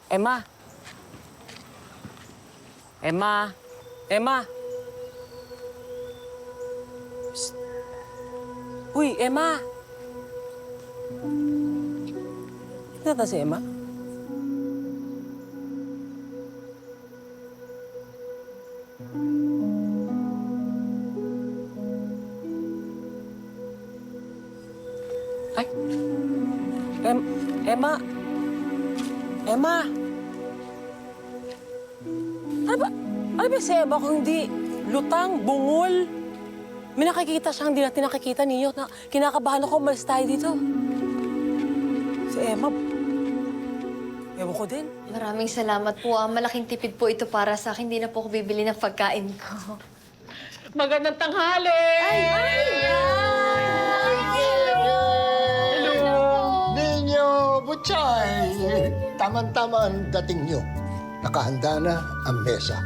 Emma? Emma? Emma? Psst. Uy, Emma! Ito na si Emma? Ay! Emma! Emma! Ano ba si Emma kung hindi lutang, bungol? May nakikita siya, hindi natin nakikita ninyo. Kinakabahan ako, umalis tayo dito. Si Emma, ewan ko din. Maraming salamat po. Malaking tipid po ito para sa akin. Hindi na po ako bibili ng pagkain ko. Magandang tanghali! Ninyo, Butchay! Tama-tama ang dating nyo. Nakahanda na ang mesa.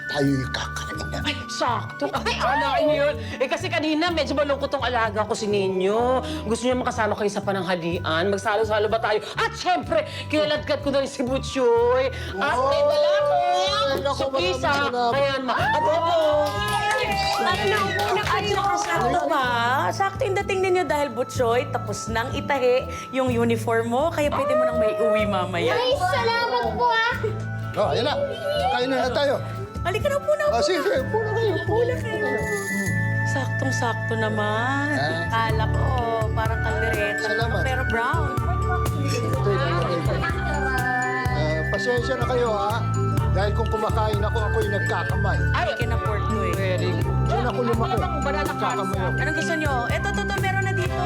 Tayo'y kakain na. Ay, sakto. Ay, alain niyo yun. Eh, kasi kanina medyo malungkot tong alaga ko si Ninyo. Gusto niya makasama kayo sa pananghalian. Magsalo-salo ba tayo? At syempre, kilaladkat ko na rin si Butchoy. At may dala ko. Supisa. Ayan, adobo. Sakto ba? Sakto yung dating ninyo dahil Butchoy, tapos nang itahi yung uniform mo, kaya pwede mo nang may uwi mamaya. Ay, salamat po ah! Oh, ayan na. Kain na tayo. Halika na po na. Sige, puna kayo. Pula kayo. Saktong-sakto naman. Kala ko, parang kaldereta. Salamat. Pero brown. Pasensya na kayo, ha? Dahil kung kumakain ako, ako'y nagkakamay. Ay, kinaport ko eh. Very good. Doon ako lumaki. Nagkakamay ako. Anong gusto nyo? Eto, meron na dito.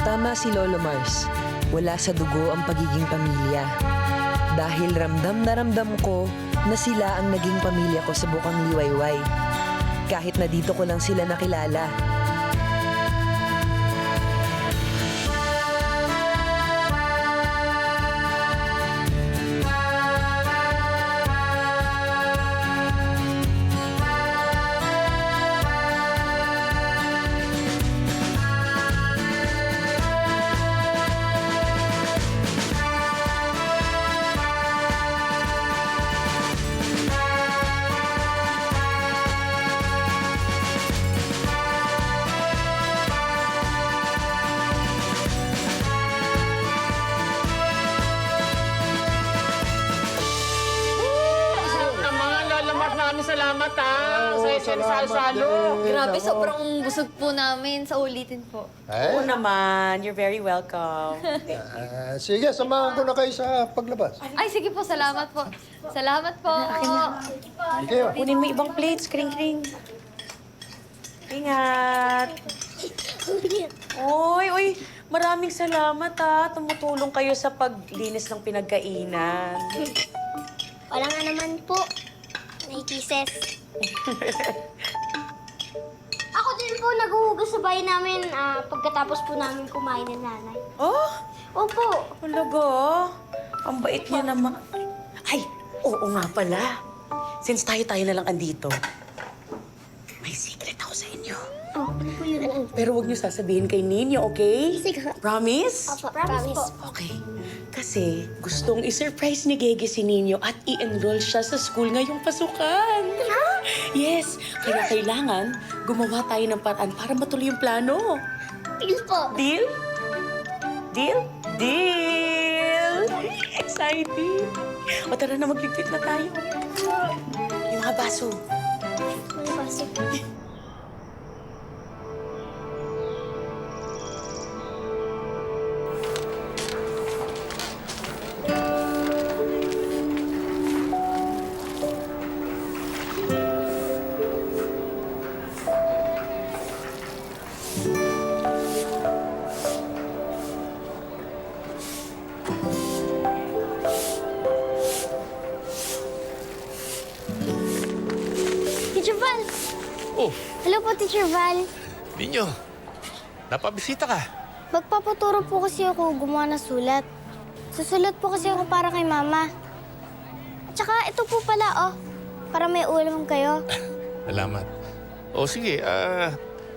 Tama si Lolo Mars. Wala sa dugo ang pagiging pamilya. Dahil ramdam na ramdam ko na sila ang naging pamilya ko sa Bukang Liwayway. Kahit na dito ko lang sila nakilala. Salamat, ha? Sa salo-salo. Grabe, sobrang busog po namin. Sa ulitin po. Oo naman. You're very welcome. Sige, samahan ko na kayo sa paglabas. Ay, sige po. Salamat po. Salamat po. Hindi kayo. Kunin mo ibang plates. Kring-kring. Ingat. Uy, maraming salamat ha. Tumutulong kayo sa paglinis ng pinagkainan. Wala nga naman po. May kisses. Ako din po naghuhugas sa bahay namin pagkatapos po namin kumain ng nanay. Oh, Opo. talaga? Ang bait niya naman. Ay, oo nga pala. Since tayo na lang andito, may secret ako sa inyo. Oh, ano po yun? Pero huwag niyo sasabihin kay Ninyo, okay? Sige. Promise? Opo, promise po. Okay. Kasi gustong i-surprise ni Gege si Ninyo at i-enroll siya sa school ngayong pasukan. Yes, kaya kailangan gumawa tayo ng paraan para matuloy yung plano. Deal po. Deal? Deal? Deal! Exciting! O tara na, magligpit na tayo. Yung mga baso. May pasok. Teacher Val! Oh, Hello po, Teacher Val. Ninyo, napabisita ka. Magpapaturo po kasi ako gumawa ng sulat. Susulat po kasi ako para kay Mama. At saka ito po pala, oh. para may ulam kayo. Salamat. O sige,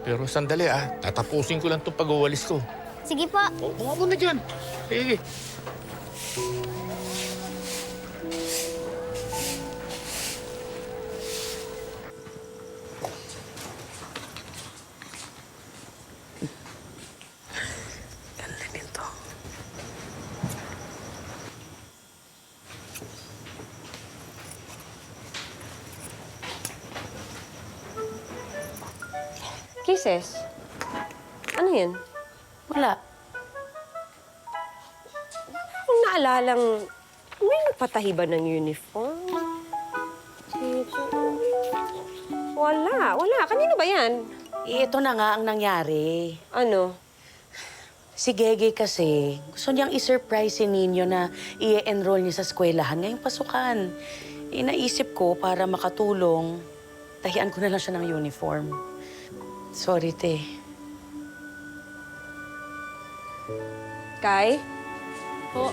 pero sandali tatapusin ko lang itong pag-uwalis ko. Sige po. O, bunga mo na dyan. Sige. Ganda nito. Kisses? Ano yan? Wala. Kung naalalang may nagpatahi ba ng uniform? Wala. Kanino ba yan? Ito na nga ang nangyari. Ano? Si Gege kasi, gusto niyang i-surprise si Nino na i-enroll niya sa eskwelahan ngayong pasukan. Naisip ko para makatulong, tahian ko na lang siya ng uniform. Sorry, te. Kai? Po?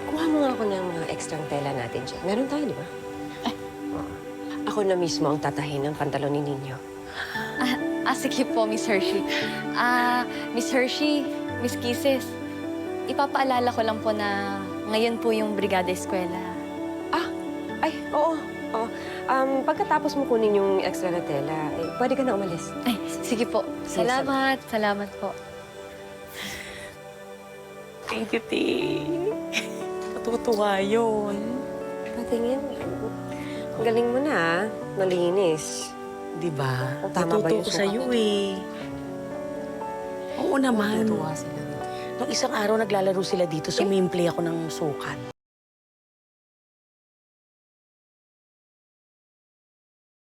Kuha mo nga ako ng mga extrang tela natin dyan. Meron tayo, di ba? Oo. Ako na mismo ang tatahin ng pantalon ni Nino. Sige po, Miss Hershey. Miss Hershey, Miss Kisses, ipapaalala ko lang po na ngayon po yung Brigada Eskwela. Oo. Pagkatapos mo kunin yung extra na tela, pwede ka na umalis. Ay, sige po. Salamat po. Thank you, te. Matutuwa yun. Patingin. Ang galing mo na, malinis. Di ba? Tama ba Natuto yung ko sukat sa'yo ko? eh. Oo naman. Natutuwa sila. Nung isang araw naglalaro sila dito, sumimple ako ng sukat.